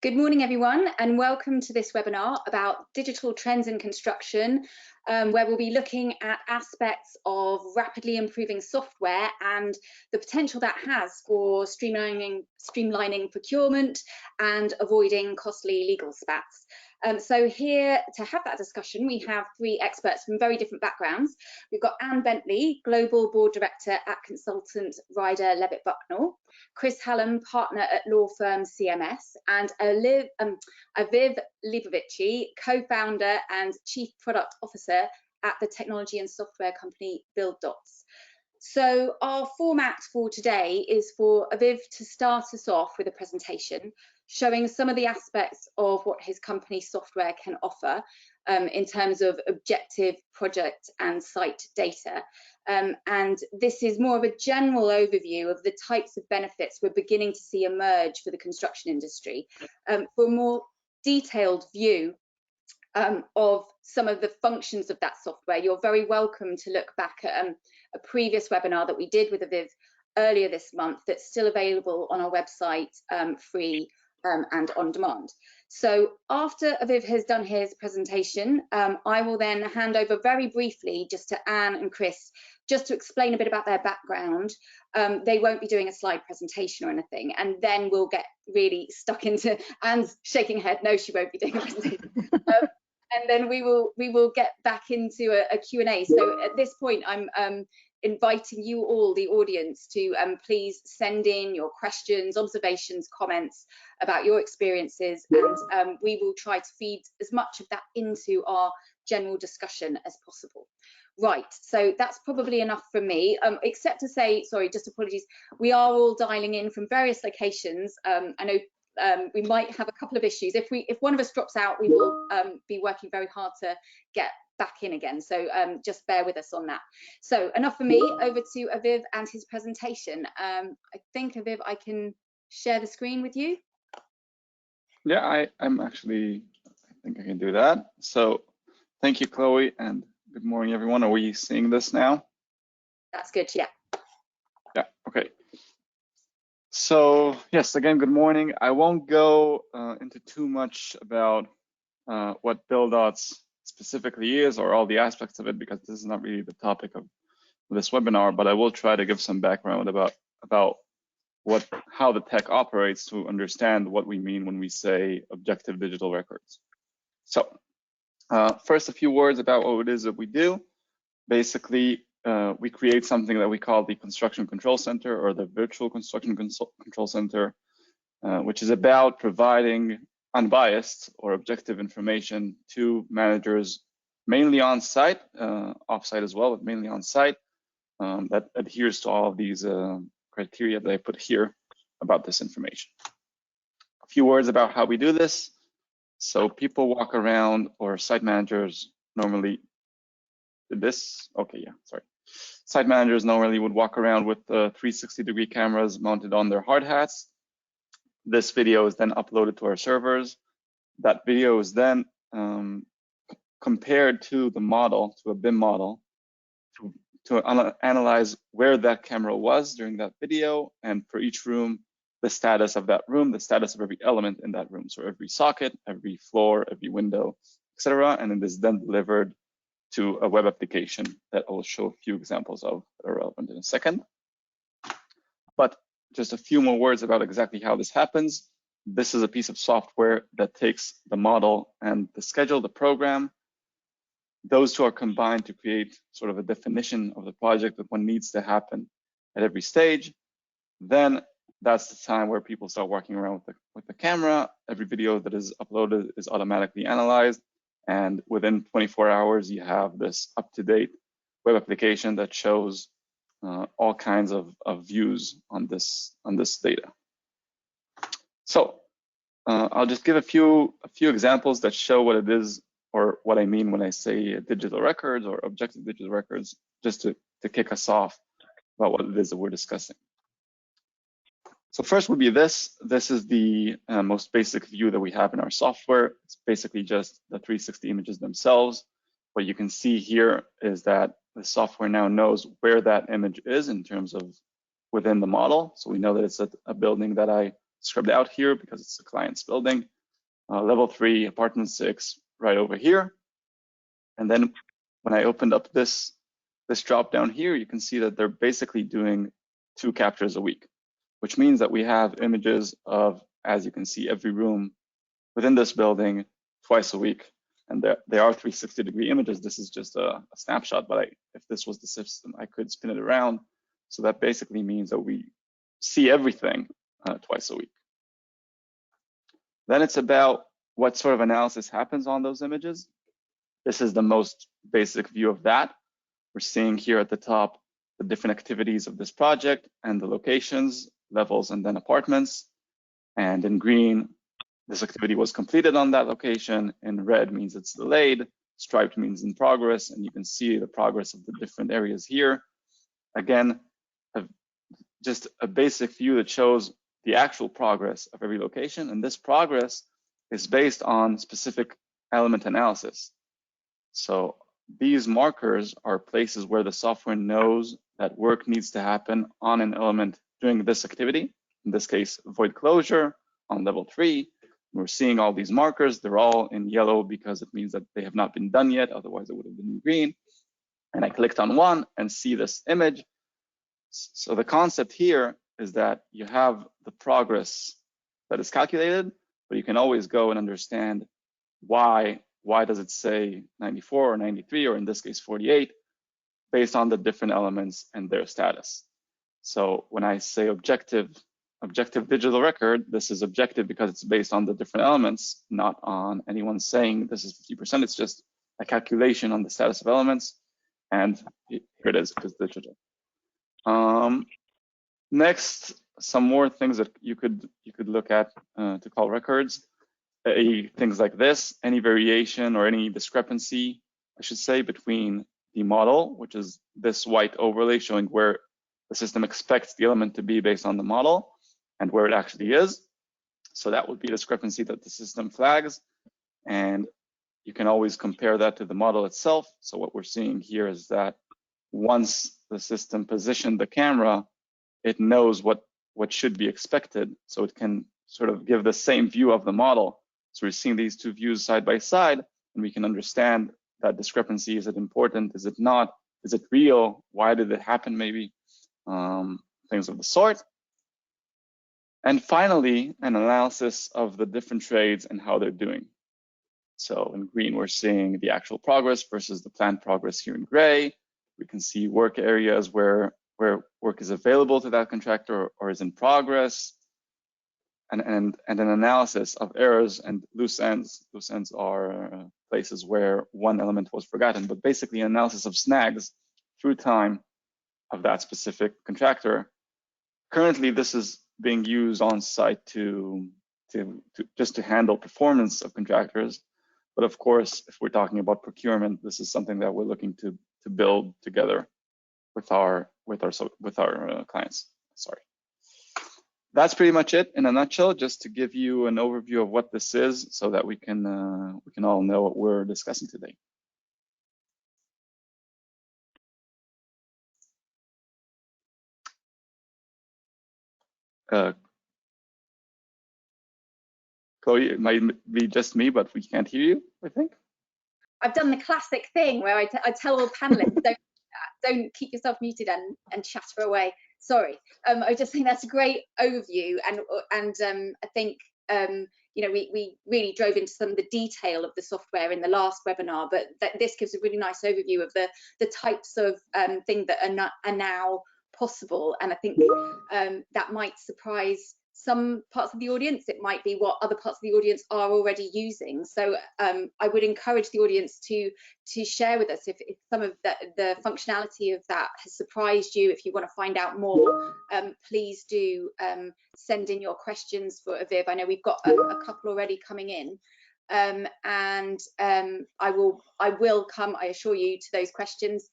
Good morning, everyone, and welcome to this webinar about digital trends in construction, where we'll be looking at aspects of rapidly improving software and the potential that has for streamlining procurement and avoiding costly legal spats. So here to have that discussion, we have three experts from very different backgrounds. We've got Anne Bentley, Global Board Director at consultant Ryder Levitt Bucknell, Chris Hallam, partner at law firm CMS, and Aviv Libovici, co-founder and chief product officer at the technology and software company BuildDots. So our format for today is for Aviv to start us off with a presentation showing some of the aspects of what his company's software can offer in terms of objective project and site data. And this is more of a general overview of the types of benefits we're beginning to see emerge for the construction industry. For a more detailed view of some of the functions of that software, you're very welcome to look back at a previous webinar that we did with Aviv earlier this month that's still available on our website, free and on demand. So after Aviv has done his presentation, I will then hand over very briefly just to Anne and Chris, just to explain a bit about their background. They won't be doing a slide presentation or anything, and then we'll get really stuck into Anne's shaking her head. No, she won't be doing a presentation. And then we will get back into a Q&A. So at this point, I'm inviting you all, the audience, to please send in your questions, observations, comments about your experiences, and we will try to feed as much of that into our general discussion as possible. Right, so that's probably enough from me, except to say, sorry, just apologies, we are all dialing in from various locations. I know we might have a couple of issues. If one of us drops out, we will be working very hard to get back in again. So just bear with us on that. So enough for me. Over to Aviv and his presentation. I think, Aviv, I can share the screen with you. Yeah, I think I can do that. So thank you, Chloe, and good morning, everyone. Are we seeing this now? That's good, yeah. Yeah, okay. So yes, again, good morning. I won't go into too much about what BuildDots specifically is or all the aspects of it, because this is not really the topic of this webinar, but I will try to give some background about how the tech operates to understand what we mean when we say objective digital records. So first, a few words about what it is that we do. Basically, we create something that we call the Construction Control Center, or the Virtual Construction Control Center, which is about providing unbiased or objective information to managers, mainly on site, off site as well, but mainly on site, that adheres to all of these criteria that I put here about this information. A few words about how we do this. So people walk around, or site managers normally did this. Okay, yeah, sorry. Site managers normally would walk around with 360-degree cameras mounted on their hard hats. This video is then uploaded to our servers. That video is then compared to the model, to a BIM model, to analyze where that camera was during that video, and for each room, the status of that room, the status of every element in that room. So every socket, every floor, every window, etc. And it is then delivered to a web application that I will show a few examples of that are relevant in a second. But just a few more words about exactly how this happens. This is a piece of software that takes the model and the schedule, the program. Those two are combined to create sort of a definition of the project that one needs to happen at every stage. Then that's the time where people start walking around with the camera. Every video that is uploaded is automatically analyzed. And within 24 hours, you have this up-to-date web application that shows all kinds of views on this data. So I'll just give a few examples that show what it is, or what I mean when I say digital records or objective digital records, just to kick us off about what it is that we're discussing. So first would be this. This is the most basic view that we have in our software. It's basically just the 360 images themselves. What you can see here is that the software now knows where that image is in terms of within the model. So we know that it's a building that I scrubbed out here because it's the client's building. Level 3, apartment 6, right over here. And then when I opened up this drop down here, you can see that they're basically doing 2 captures a week, which means that we have images of, as you can see, every room within this building twice a week. And they are 360-degree images. This is just a snapshot, but if this was the system, I could spin it around. So that basically means that we see everything twice a week. Then it's about what sort of analysis happens on those images. This is the most basic view of that. We're seeing here at the top the different activities of this project and the locations, levels, and then apartments. And in green, this activity was completed on that location. In red means it's delayed. Striped means in progress. And you can see the progress of the different areas here. Again, just a basic view that shows the actual progress of every location. And this progress is based on specific element analysis. So these markers are places where the software knows that work needs to happen on an element during this activity. In this case, void closure on level 3. We're seeing all these markers. They're all in yellow because it means that they have not been done yet. Otherwise, it would have been in green. And I clicked on one and see this image. So the concept here is that you have the progress that is calculated, but you can always go and understand why does it say 94 or 93, or in this case 48, based on the different elements and their status. So when I say objective digital record, this is objective because it's based on the different elements, not on anyone saying this is 50%. It's just a calculation on the status of elements, and here it is, because digital. Next, some more things that you could look at to call records. Things like this, any variation or any discrepancy, I should say, between the model, which is this white overlay showing where the system expects the element to be based on the model, and where it actually is. So that would be a discrepancy that the system flags. And you can always compare that to the model itself. So what we're seeing here is that once the system positioned the camera, it knows what should be expected. So it can sort of give the same view of the model. So we're seeing these two views side by side, and we can understand that discrepancy. Is it important? Is it not? Is it real? Why did it happen? Maybe things of the sort. And finally, an analysis of the different trades and how they're doing. So in green, we're seeing the actual progress versus the planned progress here in gray. We can see work areas where work is available to that contractor or is in progress. And an analysis of errors and loose ends. Loose ends are places where one element was forgotten, but basically an analysis of snags through time of that specific contractor. Currently, this is being used on site to just to handle performance of contractors. But of course, if we're talking about procurement, this is something that we're looking to build together with our clients. Sorry. That's pretty much it in a nutshell, just to give you an overview of what this is so that we can all know what we're discussing today. Chloe, it might be just me, but we can't hear you, I think. I've done the classic thing where I tell all panelists, don't keep yourself muted and chatter away. Sorry, I was just saying that's a great overview, and I think you know, we really drove into some of the detail of the software in the last webinar, but this gives a really nice overview of the types of things that are now possible, and I think that might surprise some parts of the audience. It might be what other parts of the audience are already using. So I would encourage the audience to share with us if some of the functionality of that has surprised you. If you want to find out more, please do send in your questions for Aviv. I know we've got a couple already coming in. I will come, I assure you, to those questions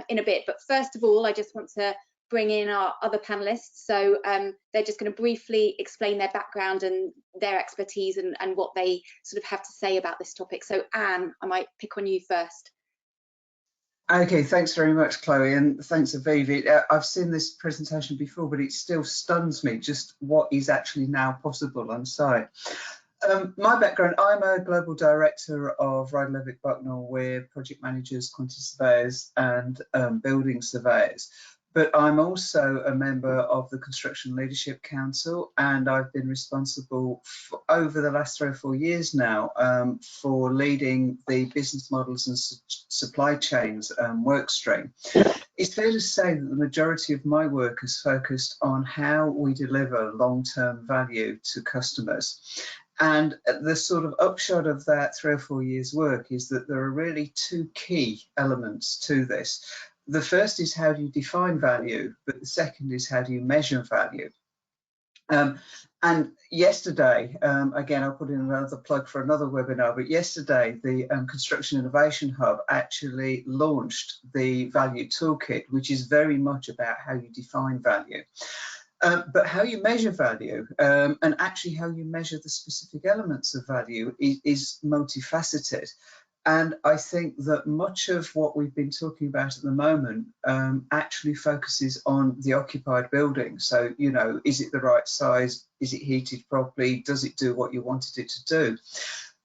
in a bit. But first of all, I just want to bring in our other panelists. So they're just going to briefly explain their background and their expertise and what they sort of have to say about this topic. So Anne, I might pick on you first. Okay, thanks very much, Chloe, and thanks, Aviv. I've seen this presentation before, but it still stuns me just what is actually now possible on site. My background, I'm a global director of Ryder Levitt Bucknell. We're project managers, quantity surveyors and building surveyors. But I'm also a member of the Construction Leadership Council, and I've been responsible for, over the last 3 or 4 years now, for leading the business models and supply chains work stream. It's fair to say that the majority of my work is focused on how we deliver long-term value to customers. And the sort of upshot of that 3 or 4 years work is that there are really 2 key elements to this. The first is how do you define value, but the second is how do you measure value. And yesterday, again, I'll put in another plug for another webinar, but yesterday the Construction Innovation Hub actually launched the Value Toolkit, which is very much about how you define value. But how you measure value and actually how you measure the specific elements of value is multifaceted. And I think that much of what we've been talking about at the moment actually focuses on the occupied building. So, you know, is it the right size? Is it heated properly? Does it do what you wanted it to do?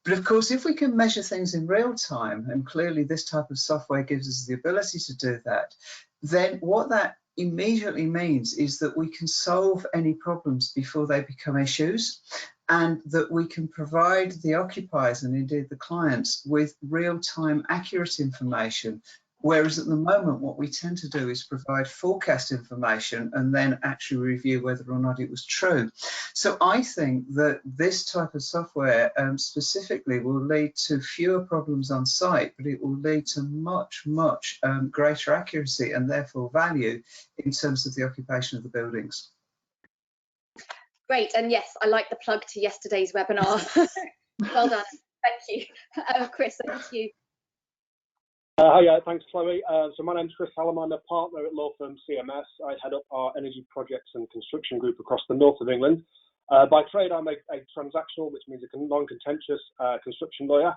But of course, if we can measure things in real time, and clearly this type of software gives us the ability to do that, then what that immediately means is that we can solve any problems before they become issues, and that we can provide the occupiers and indeed the clients with real-time accurate information. Whereas at the moment, what we tend to do is provide forecast information and then actually review whether or not it was true. So I think that this type of software specifically will lead to fewer problems on site, but it will lead to much, much greater accuracy and therefore value in terms of the occupation of the buildings. Great, and yes, I like the plug to yesterday's webinar. Well done, thank you. Chris, over to you. Hi, thanks, Chloe. So my name's Chris Hallam. I'm a partner at law firm CMS. I head up our energy projects and construction group across the north of England. By trade, I'm a transactional, which means a non-contentious construction lawyer,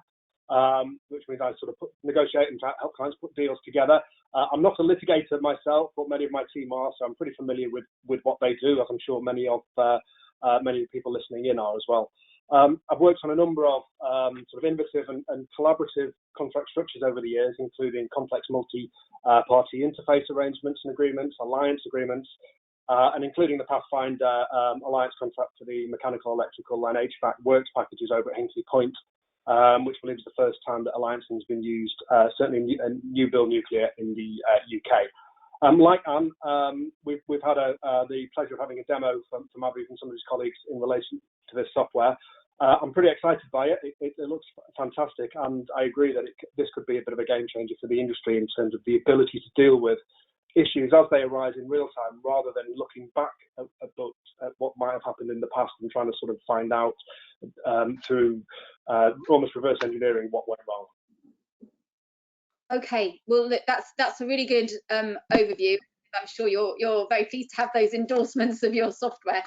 which means I sort of negotiate and help clients put deals together. I'm not a litigator myself, but many of my team are, so I'm pretty familiar with what they do, as I'm sure many of the people listening in are as well. I've worked on a number of sort of innovative and collaborative contract structures over the years, including complex multi-party interface arrangements and agreements, alliance agreements, and including the Pathfinder alliance contract for the mechanical, electrical and HVAC works packages over at Hinkley Point, which I believe is the first time that alliancing has been used, certainly in new build nuclear in the UK. Like Anne, we've had the pleasure of having a demo from Aviv and some of his colleagues in relation to this software. I'm pretty excited by it. It looks fantastic, and I agree that this could be a bit of a game changer for the industry in terms of the ability to deal with issues as they arise in real time, rather than looking back at what might have happened in the past and trying to sort of find out through almost reverse engineering what went wrong. Okay, well, look, that's a really good overview. I'm sure you're very pleased to have those endorsements of your software.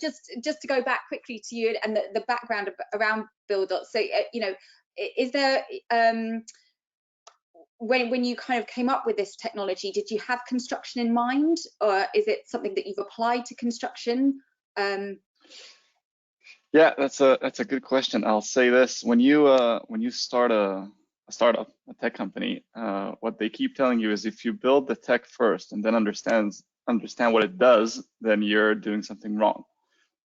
Just to go back quickly to you and the background around BuildDot. So, you know, is there when you kind of came up with this technology, did you have construction in mind, or is it something that you've applied to construction? Yeah, that's a good question. I'll say this: when you start a startup, a tech company, what they keep telling you is if you build the tech first and then understand what it does, then you're doing something wrong.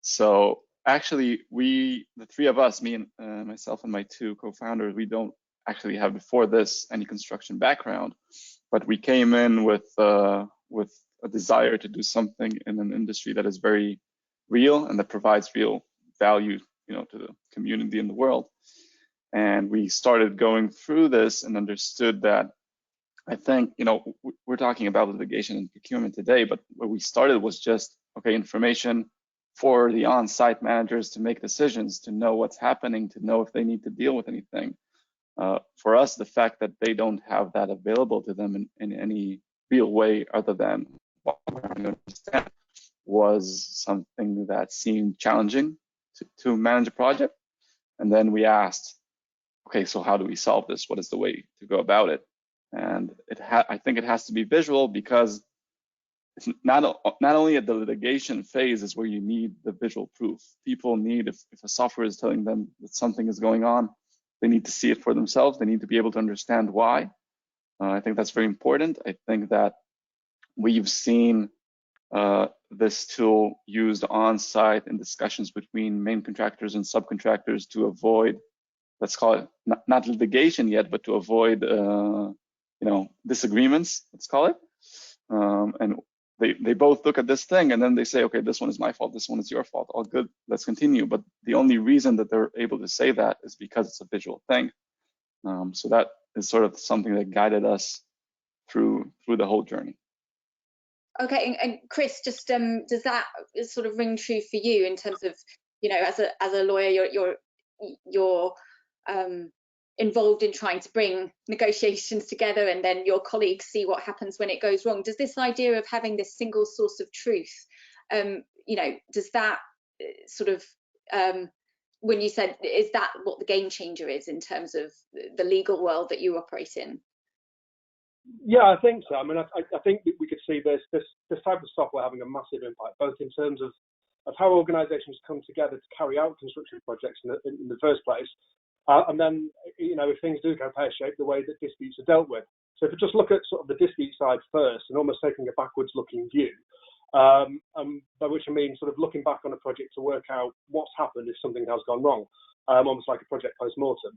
So actually, the three of us, me and myself and my 2 co-founders, we don't actually have before this any construction background, but we came in with a desire to do something in an industry that is very real and that provides real value, you know, to the community in the world. And we started going through this and understood that, I think, you know, we're talking about litigation and procurement today, but what we started was just, okay, information for the on-site managers to make decisions, to know what's happening, to know if they need to deal with anything. For us, the fact that they don't have that available to them in any real way other than what we're going to understand was something that seemed challenging to manage a project. And then we asked, okay, so how do we solve this? What is the way to go about it? And I think it has to be visual because it's not only at the litigation phase is where you need the visual proof. People need, if a software is telling them that something is going on, they need to see it for themselves. They need to be able to understand why. I think that's very important. I think that we've seen this tool used on site in discussions between main contractors and subcontractors to avoid, let's call it not litigation yet, but to avoid disagreements, let's call it. And they both look at this thing and then they say, okay, this one is my fault, this one is your fault, all good, let's continue. But the only reason that they're able to say that is because it's a visual thing. So that is sort of something that guided us through the whole journey. Okay, and Chris, just does that sort of ring true for you in terms of, as a lawyer, you're involved in trying to bring negotiations together, and then your colleagues see what happens when it goes wrong? Does this idea of having this single source of truth, does that sort of, when you said, is that what the game changer is in terms of the legal world that you operate in? Yeah, I think so. I mean, I think that we could see this type of software having a massive impact, both in terms of how organisations come together to carry out construction projects in the first place, and then, if things do go pear-shaped, the way that disputes are dealt with. So if you just look at sort of the dispute side first, and almost taking a backwards-looking view, by which I mean sort of looking back on a project to work out what's happened if something has gone wrong, almost like a project post-mortem.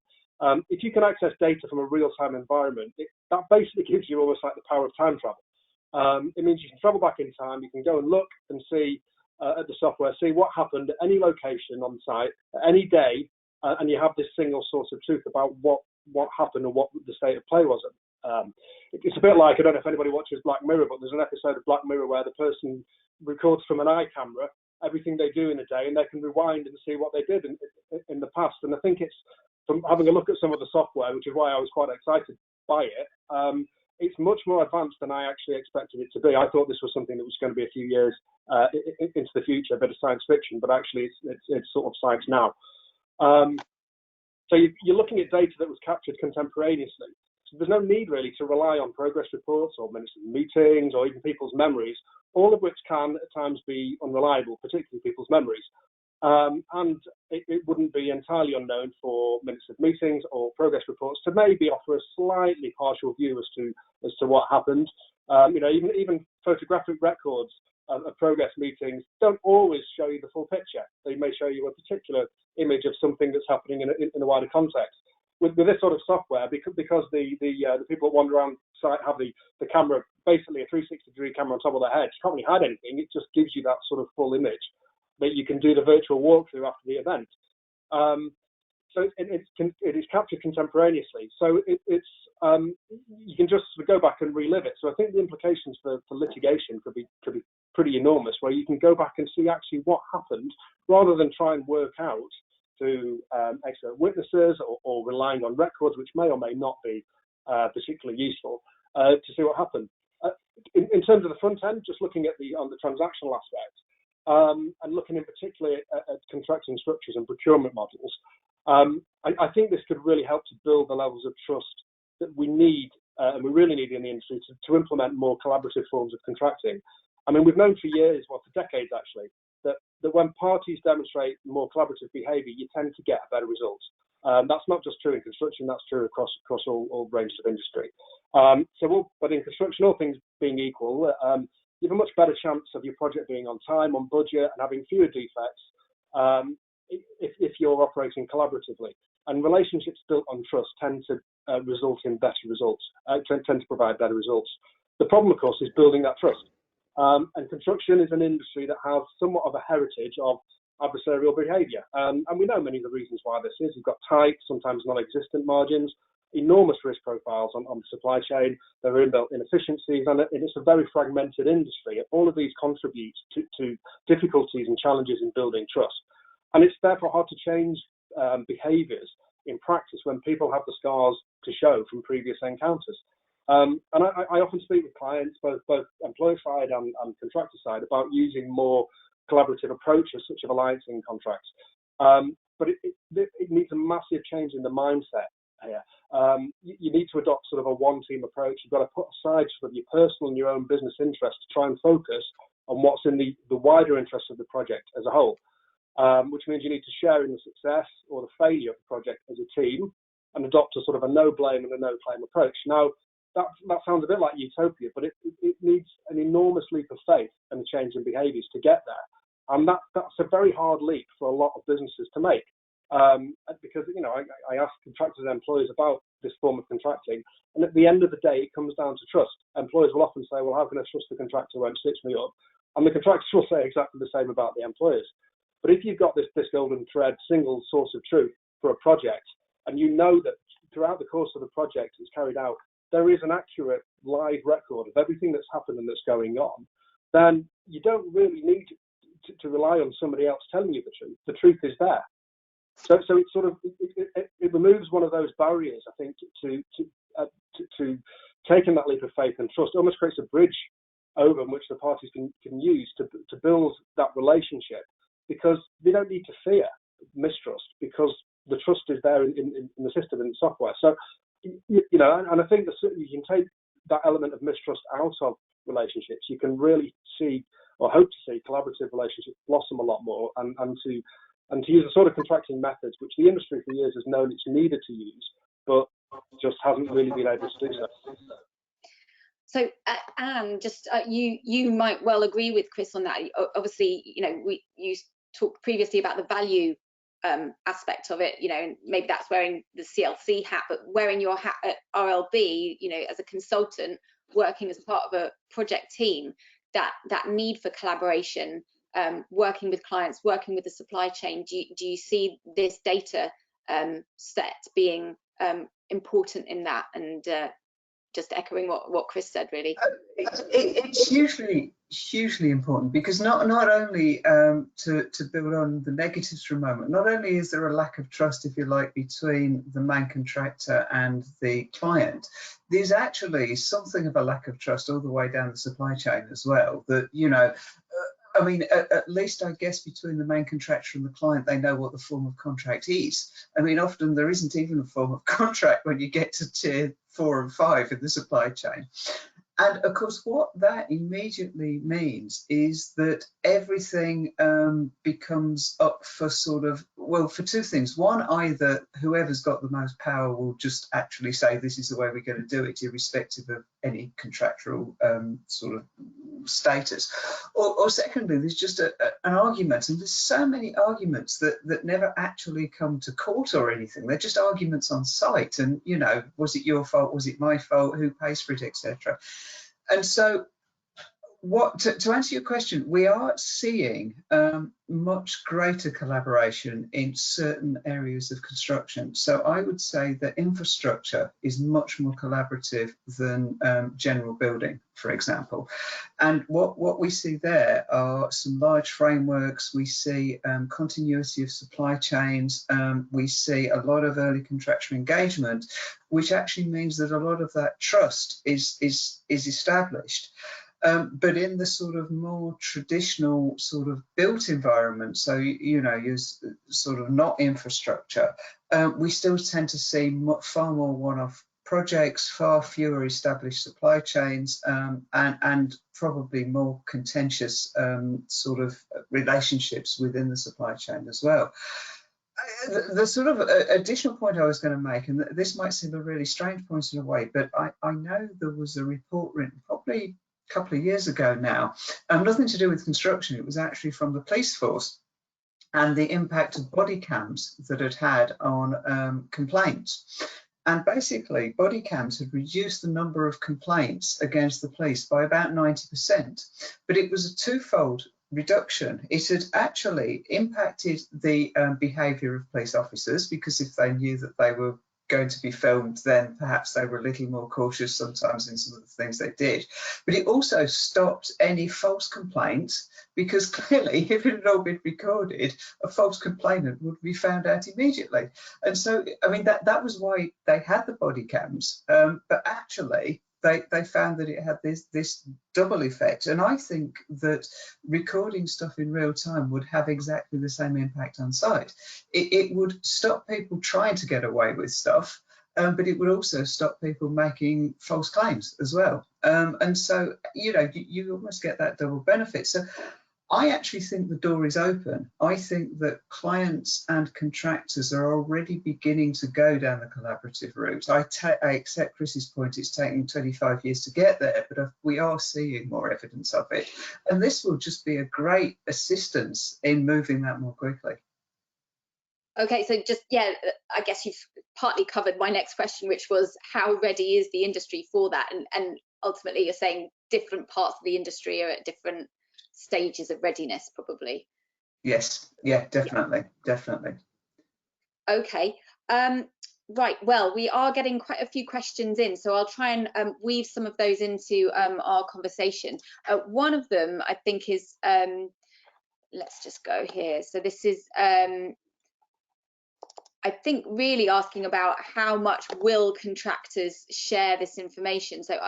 If you can access data from a real-time environment, that basically gives you almost like the power of time travel. It means you can travel back in time, you can go and look and see at the software, see what happened at any location on site, at any day, and you have this single source of truth about what happened and what the state of play was. It's a bit like, I don't know if anybody watches Black Mirror, but there's an episode of Black Mirror where the person records from an eye camera everything they do in a day, and they can rewind and see what they did in the past. And I think it's, from having a look at some of the software, which is why I was quite excited by it, it's much more advanced than I actually expected it to be. I thought this was something that was going to be a few years into the future, a bit of science fiction, but actually it's sort of science now. So you're looking at data that was captured contemporaneously. So there's no need really to rely on progress reports or minutes of meetings or even people's memories, all of which can at times be unreliable, particularly people's memories. And it wouldn't be entirely unknown for minutes of meetings or progress reports to maybe offer a slightly partial view as to what happened. Even photographic records of progress meetings don't always show you the full picture. They may show you a particular image of something that's happening in a wider context. With this sort of software, because the people that wander around site have the camera, basically a 360-degree camera on top of their head, you can't really hide anything. It just gives you that sort of full image that you can do the virtual walkthrough after the event. So it is captured contemporaneously. So you can just go back and relive it. So I think the implications for litigation could be pretty enormous, where you can go back and see actually what happened, rather than try and work out through expert witnesses or relying on records, which may or may not be particularly useful, to see what happened. In terms of the front end, just looking at on the transactional aspect, and looking in particular at contracting structures and procurement models, I think this could really help to build the levels of trust that we need, and we really need in the industry to implement more collaborative forms of contracting. I mean, we've known for years, well, for decades actually, that when parties demonstrate more collaborative behaviour, you tend to get better results. That's not just true in construction, that's true across all ranges of industry. But in construction, all things being equal, you have a much better chance of your project being on time, on budget, and having fewer defects if you're operating collaboratively. And relationships built on trust tend to result in better results, tend to provide better results. The problem, of course, is building that trust. And construction is an industry that has somewhat of a heritage of adversarial behaviour. And we know many of the reasons why this is. You've got tight, sometimes non-existent margins, enormous risk profiles on the supply chain, there are inbuilt inefficiencies, and it's a very fragmented industry. All of these contribute to difficulties and challenges in building trust. And it's therefore hard to change behaviours in practice when people have the scars to show from previous encounters. And I often speak with clients, both employer side and contractor side, about using more collaborative approaches such as alliancing contracts. But it needs a massive change in the mindset here. You need to adopt sort of a one-team approach. You've got to put aside sort of your personal and your own business interests to try and focus on what's in the wider interest of the project as a whole, which means you need to share in the success or the failure of the project as a team and adopt a sort of a no-blame and a no-claim approach. Now, that sounds a bit like utopia, but it needs an enormous leap of faith and a change in behaviours to get there. And that's a very hard leap for a lot of businesses to make. Because, you know, I ask contractors and employers about this form of contracting, and at the end of the day, it comes down to trust. Employers will often say, well, how can I trust the contractor won't stitch me up? And the contractors will say exactly the same about the employers. But if you've got this golden thread, single source of truth for a project, and you know that throughout the course of the project it's carried out, there is an accurate live record of everything that's happened and that's going on, then you don't really need to rely on somebody else telling you the truth. The truth is there. So it sort of it removes one of those barriers, I think, to taking that leap of faith and trust. It almost creates a bridge over which the parties can use to build that relationship, because they don't need to fear mistrust because the trust is there in the system and the software. So you know, and I think that certainly you can take that element of mistrust out of relationships. You can really see or hope to see collaborative relationships blossom a lot more, and to use the sort of contracting methods which the industry for years has known it's needed to use, but just hasn't really been able to do so. So Anne, just you might well agree with Chris on that. Obviously, you know, you talked previously about the value aspect of it, you know, and maybe that's wearing the CLC hat, but wearing your hat at RLB, you know, as a consultant working as part of a project team, that need for collaboration, working with clients, working with the supply chain, do you see this data set being important in that? And just echoing what Chris said, really. It's hugely important, because not only to build on the negatives for a moment, not only is there a lack of trust, if you like, between the main contractor and the client, there's actually something of a lack of trust all the way down the supply chain as well. That, you know, I mean, at least I guess between the main contractor and the client, they know what the form of contract is. I mean, often there isn't even a form of contract when you get to tier 4 and 5 in the supply chain. And of course, what that immediately means is that everything becomes up for sort of, well, for two things. One, either whoever's got the most power will just actually say, this is the way we're going to do it, irrespective of any contractual sort of status. Or secondly, there's just an argument, and there's so many arguments that never actually come to court or anything. They're just arguments on site, and, you know, was it your fault, was it my fault, who pays for it, etc. And so, to answer your question, we are seeing much greater collaboration in certain areas of construction. So I would say that infrastructure is much more collaborative than general building, for example. And what we see there are some large frameworks. We see continuity of supply chains. We see a lot of early contractual engagement, which actually means that a lot of that trust is established. But in the sort of more traditional sort of built environment, so, you know, you're sort of not infrastructure, we still tend to see far more one-off projects, far fewer established supply chains, and probably more contentious sort of relationships within the supply chain as well. The sort of additional point I was going to make, and this might seem a really strange point in a way, but I know there was a report written probably a couple of years ago now, nothing to do with construction. It was actually from the police force and the impact of body cams that it had on complaints. And basically, body cams had reduced the number of complaints against the police by about 90%. But it was a twofold reduction. It had actually impacted the behaviour of police officers, because if they knew that they were going to be filmed, then perhaps they were a little more cautious sometimes in some of the things they did. But it also stopped any false complaints, because clearly, if it had all been recorded, a false complainant would be found out immediately. And so, I mean, that was why they had the body cams, but actually they found that it had this double effect. And I think that recording stuff in real time would have exactly the same impact on site. It would stop people trying to get away with stuff, but it would also stop people making false claims as well. And so, you know, you almost get that double benefit. So I actually think the door is open. I think that clients and contractors are already beginning to go down the collaborative route. I accept Chris's point, it's taken 25 years to get there, but we are seeing more evidence of it. And this will just be a great assistance in moving that more quickly. Okay, so just, yeah, I guess you've partly covered my next question, which was how ready is the industry for that? And ultimately you're saying different parts of the industry are at different stages of readiness, probably. Yes, yeah, definitely, definitely. Okay, right, well, we are getting quite a few questions in, so I'll try and weave some of those into our conversation. One of them, I think, is, let's just go here. So this is, I think, really asking about how much will contractors share this information. So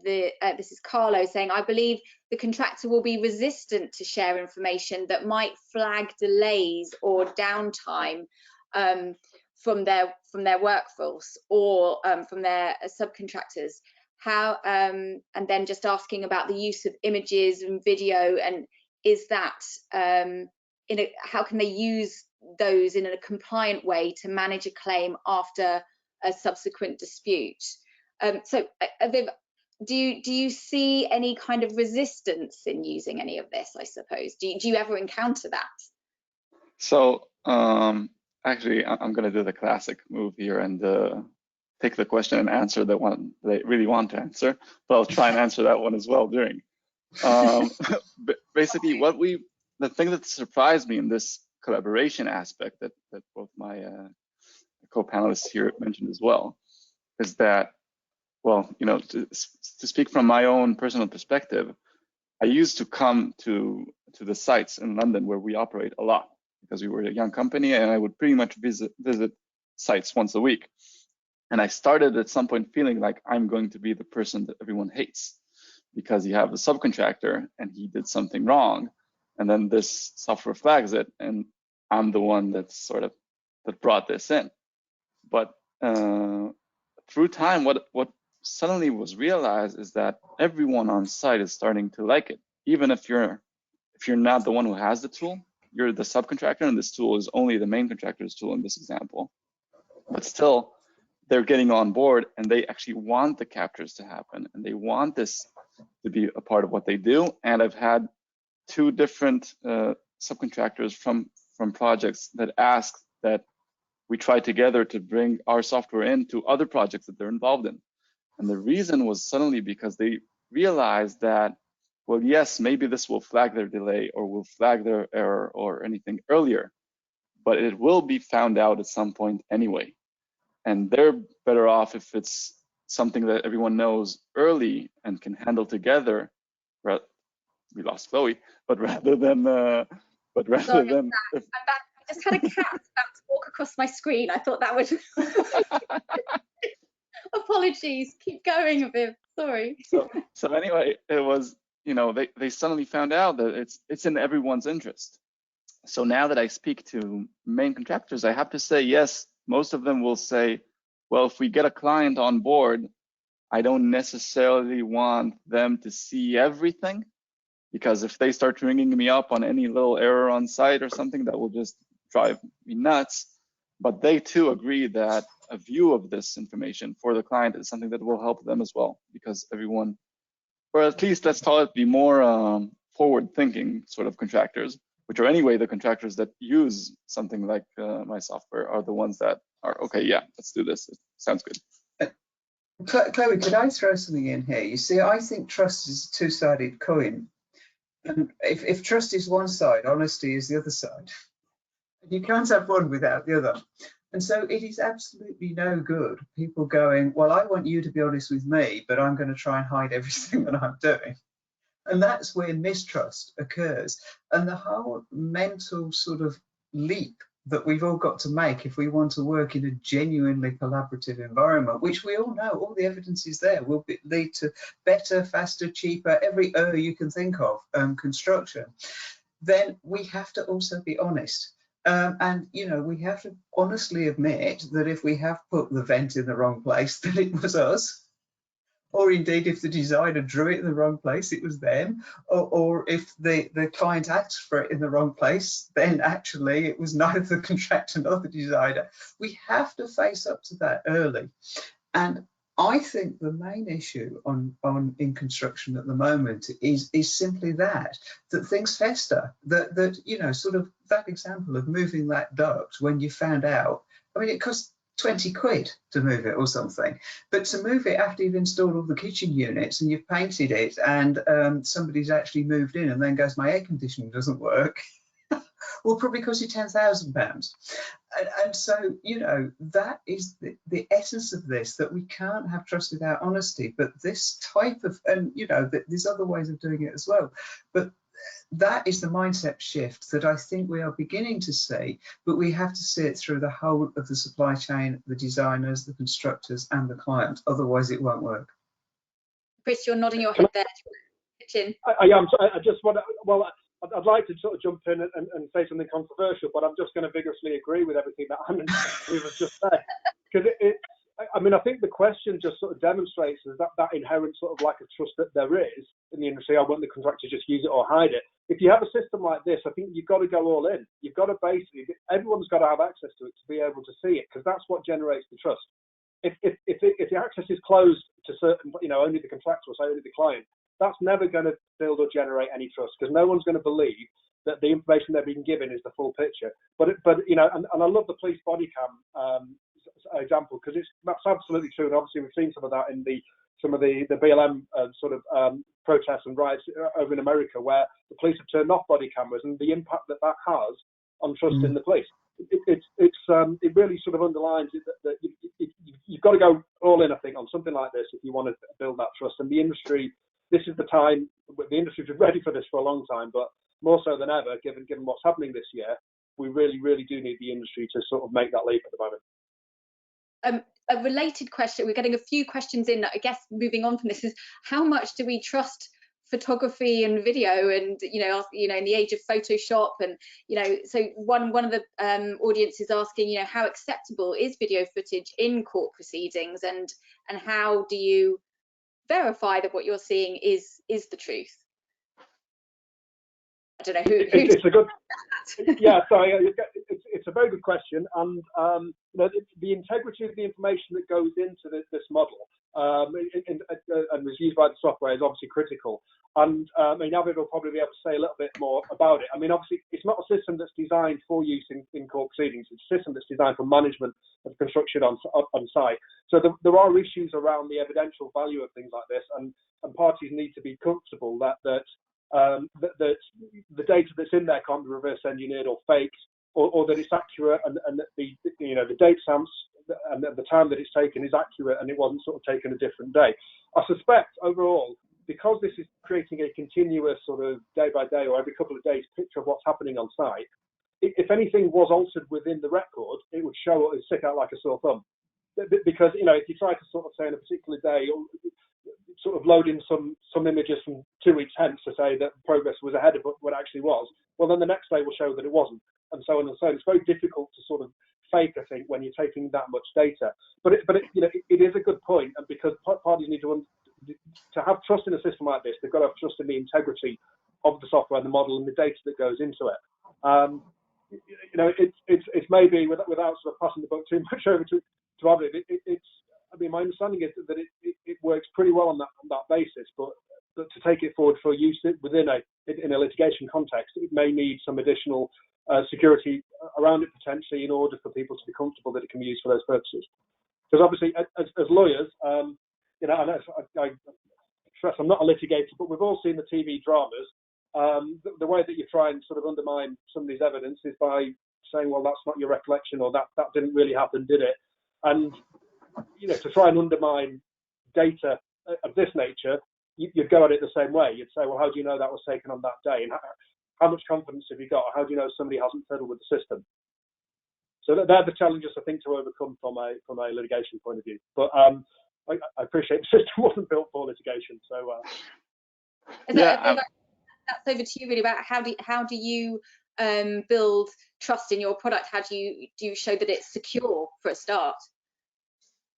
this is Carlo saying, I believe the contractor will be resistant to share information that might flag delays or downtime from their workforce or from their subcontractors. How and then just asking about the use of images and video, and is that how can they use those in a compliant way to manage a claim after a subsequent dispute? So do you see any kind of resistance in using any of this, I suppose? Do you ever encounter that? So actually, I'm going to do the classic move here and take the question and answer the one they really want to answer, but I'll try and answer that one as well during. Basically, the thing that surprised me in this collaboration aspect that both my co-panelists here mentioned as well is that, well, you know, to speak from my own personal perspective, I used to come to the sites in London where we operate a lot because we were a young company, and I would pretty much visit sites once a week. And I started at some point feeling like I'm going to be the person that everyone hates because you have a subcontractor and he did something wrong, and then this software flags it, and I'm the one that's that brought this in. But through time, what suddenly was realized is that everyone on site is starting to like it, even if you're not the one who has the tool, you're the subcontractor, and this tool is only the main contractor's tool in this example. But still, they're getting on board, and they actually want the captures to happen, and they want this to be a part of what they do. And I've had 2 different subcontractors from projects that asked that we try together to bring our software into other projects that they're involved in. And the reason was suddenly because they realized that, well, yes, maybe this will flag their delay or will flag their error or anything earlier, but it will be found out at some point anyway. And they're better off if it's something that everyone knows early and can handle together. We lost Chloe, but rather than Sorry, I'm back. I just had a cat about to walk across my screen. I thought that would. Apologies. Keep going, Aviv. Sorry. So anyway, it was, you know, they suddenly found out that it's in everyone's interest. So now that I speak to main contractors, I have to say, yes, most of them will say, well, if we get a client on board, I don't necessarily want them to see everything, because if they start ringing me up on any little error on site or something, that will just drive me nuts. But they too agree that a view of this information for the client is something that will help them as well, because everyone, or at least let's call it the more forward-thinking sort of contractors, which are anyway the contractors that use something like my software, are the ones that are, okay, yeah, let's do this. It sounds good. Chloe, could I throw something in here? You see, I think trust is a 2-sided coin. And if trust is one side, honesty is the other side. You can't have one without the other. And so it is absolutely no good people going, well, I want you to be honest with me, but I'm going to try and hide everything that I'm doing. And that's where mistrust occurs. And the whole mental sort of leap that we've all got to make if we want to work in a genuinely collaborative environment, which we all know, all the evidence is there, will lead to better, faster, cheaper, every you can think of construction, then we have to also be honest. And, you know, we have to honestly admit that if we have put the vent in the wrong place, then it was us. Or indeed, if the designer drew it in the wrong place, it was them. Or if the client asked for it in the wrong place, then actually it was neither the contractor nor the designer. We have to face up to that early. And I think the main issue in construction at the moment is simply that things fester. That you know, sort of that example of moving that duct when you found out. I mean, it cost 20 quid to move it or something, but to move it after you've installed all the kitchen units and you've painted it and somebody's actually moved in and then goes, my air conditioning doesn't work, will probably cost you £10,000. And so, you know, that is the essence of this, that we can't have trust without honesty. But this type of, and you know, there's other ways of doing it as well. But that is the mindset shift that I think we are beginning to see, but we have to see it through the whole of the supply chain, the designers, the constructors and the client. Otherwise it won't work. Chris, you're nodding your head there. Kitchen. I am. I just want to, well, I'd like to sort of jump in and say something controversial, but I'm just going to vigorously agree with everything that Anne and Steve have just said. Because I mean, I think the question just sort of demonstrates that inherent sort of lack of trust that there is in the industry. I want the contractor to just use it or hide it. If you have a system like this, I think you've got to go all in. You've got to basically, everyone's got to have access to it to be able to see it, because that's what generates the trust. If the access is closed to certain, you know, only the contractor or say only the client, that's never going to build or generate any trust, because no one's going to believe that the information they're being given is the full picture. But you know, and I love the police body cam example, because that's absolutely true. And obviously we've seen some of that in some of the BLM sort of protests and riots over in America, where the police have turned off body cameras, and the impact that has on trust in the police. It really sort of underlines that you've got to go all in, I think, on something like this if you want to build that trust. And the industry, this is the time. The industry's been ready for this for a long time, but more so than ever, given what's happening this year, we really do need the industry to sort of make that leap at the moment. A related question, we're getting a few questions in, I guess, moving on from this, is how much do we trust photography and video, and you know in the age of Photoshop, and you know, so one of the audience is asking, you know, how acceptable is video footage in court proceedings, and how do you verify that what you're seeing is the truth? I don't know who it's a good yeah, sorry, it's a very good question, and you know, the integrity of the information that goes into this model and was used by the software is obviously critical. And I mean, Navid will probably be able to say a little bit more about it. I mean, obviously, it's not a system that's designed for use in court proceedings. It's a system that's designed for management of construction on site. So there are issues around the evidential value of things like this, and parties need to be comfortable that the data that's in there can't be reverse engineered or faked, or that it's accurate, and that the date stamps and the time that it's taken is accurate, and it wasn't sort of taken a different day. I suspect overall, because this is creating a continuous sort of day by day or every couple of days picture of what's happening on site, if anything was altered within the record, it would show, it would stick out like a sore thumb. Because, you know, if you try to sort of say on a particular day, sort of load in some images from 2 weeks hence to say that progress was ahead of what it actually was, well, then the next day will show that it wasn't, and so on and so on. It's very difficult to sort of fake, I think, when you're taking that much data. But you know, it is a good point, and because parties need to have trust in a system like this, they've got to have trust in the integrity of the software and the model and the data that goes into it. You know, it's maybe without sort of passing the buck too much over to Navid, I mean, my understanding is that it works pretty well on that basis, but to take it forward for use in a litigation context, it may need some additional security around it potentially in order for people to be comfortable that it can be used for those purposes. Because obviously, as lawyers, you know, I stress I'm not a litigator, but we've all seen the TV dramas. The way that you try and sort of undermine somebody's evidence is by saying, well, that's not your recollection, or that didn't really happen, did it? And you know, to try and undermine data of this nature, you'd go at it the same way. You'd say, well, how do you know that was taken on that day? And how much confidence have you got? How do you know somebody hasn't fiddled with the system? So they're the challenges, I think, to overcome from a litigation point of view. But I appreciate the system wasn't built for litigation. So that's over to you, really, about how do you build trust in your product? How do you show that it's secure for a start?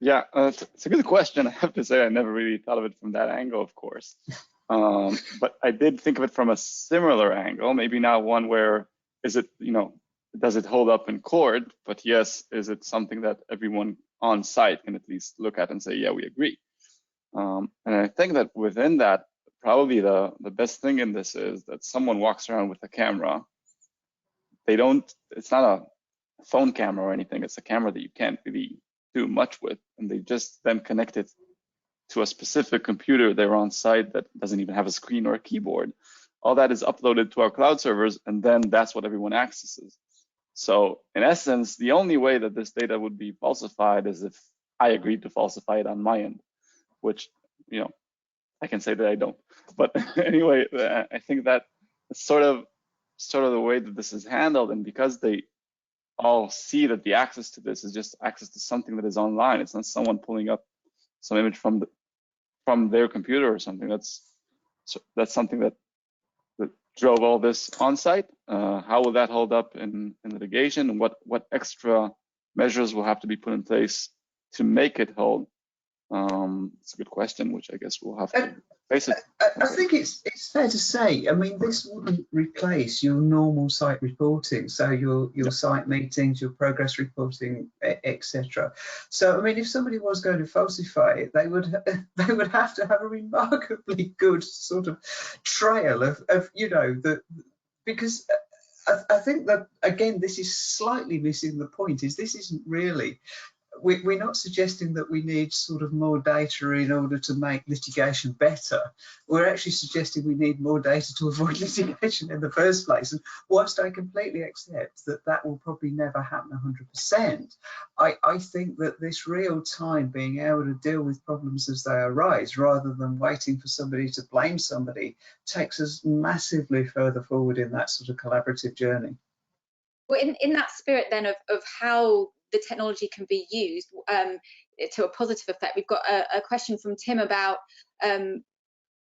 Yeah, it's a good question. I have to say I never really thought of it from that angle, of course. But I did think of it from a similar angle, maybe not one where is it, does it hold up in court? But yes, is it something that everyone on site can at least look at and say, yeah, we agree. And I think that within that, probably the best thing in this is that someone walks around with a camera. It's not a phone camera or anything. It's a camera that you can't really do much with, and they just then connect it to a specific computer there on site that doesn't even have a screen or a keyboard. All that is uploaded to our cloud servers, and then that's what everyone accesses. So in essence, the only way that this data would be falsified is if I agreed to falsify it on my end, which, I can say that I don't. But anyway, I think that it's sort of the way that this is handled, and because they all see that the access to this is just access to something that is online. It's not someone pulling up some image from their computer or something. That's something that drove all this on site. How will that hold up in litigation, and what extra measures will have to be put in place to make it hold? It's a good question, which I guess we'll have to face it. I think it's fair to say, I mean, this wouldn't replace your normal site reporting, so your site meetings, your progress reporting, etc. So, I mean, if somebody was going to falsify it, they would have to have a remarkably good sort of trail of because I think that, again, this is slightly missing the point. This isn't really. We're not suggesting that we need sort of more data in order to make litigation better. We're actually suggesting we need more data to avoid litigation in the first place. And whilst I completely accept that that will probably never happen 100%, I think that this real time being able to deal with problems as they arise, rather than waiting for somebody to blame somebody, takes us massively further forward in that sort of collaborative journey. Well, in that spirit then of how the technology can be used to a positive effect, we've got a question from Tim about,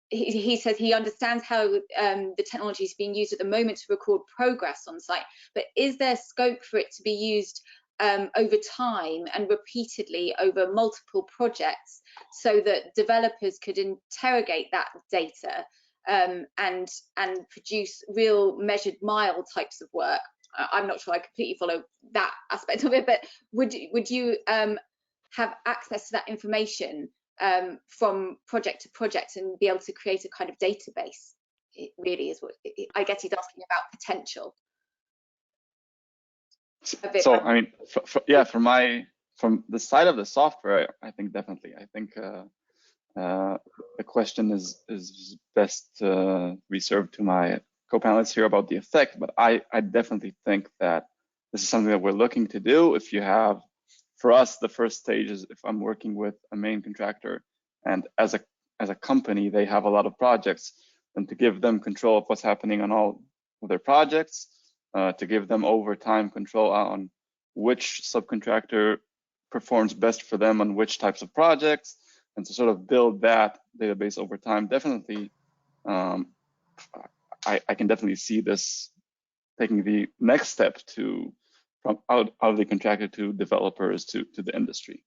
he says he understands how the technology is being used at the moment to record progress on site, but is there scope for it to be used over time and repeatedly over multiple projects so that developers could interrogate that data and produce real measured mile types of work? I'm not sure I completely follow that aspect of it, but would you have access to that information from project to project and be able to create a kind of database? It really is what I guess he's asking about potential. So I mean, from the side of the software, I think definitely. I think the question is best reserved to my co-panelists here about the effect, but I definitely think that this is something that we're looking to do. If you have, for us, the first stage is if I'm working with a main contractor, and as a company, they have a lot of projects, and to give them control of what's happening on all of their projects, to give them over time control on which subcontractor performs best for them on which types of projects, and to sort of build that database over time, definitely. I can definitely see this taking the next step from out of the contractor to developers to the industry.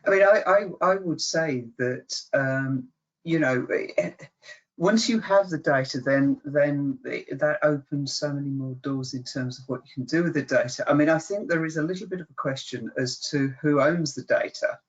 I mean, I would say that once you have the data, then that opens so many more doors in terms of what you can do with the data. I mean, I think there is a little bit of a question as to who owns the data.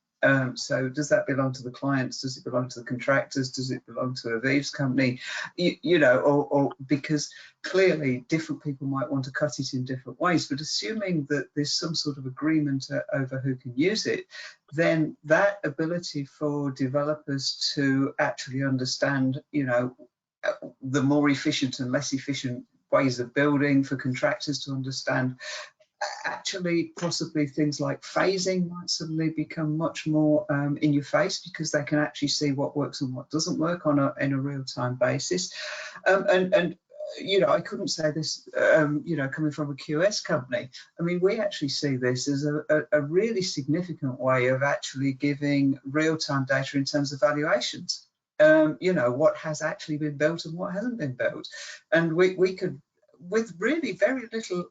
So does that belong to the clients? Does it belong to the contractors? Does it belong to Aviv's company? Or because clearly different people might want to cut it in different ways, but assuming that there's some sort of agreement over who can use it, then that ability for developers to actually understand, the more efficient and less efficient ways of building, for contractors to understand actually possibly things like phasing might suddenly become much more in your face, because they can actually see what works and what doesn't work in a real-time basis. I couldn't say this, coming from a QS company. I mean, we actually see this as a really significant way of actually giving real-time data in terms of valuations. What has actually been built and what hasn't been built. And we could with really very little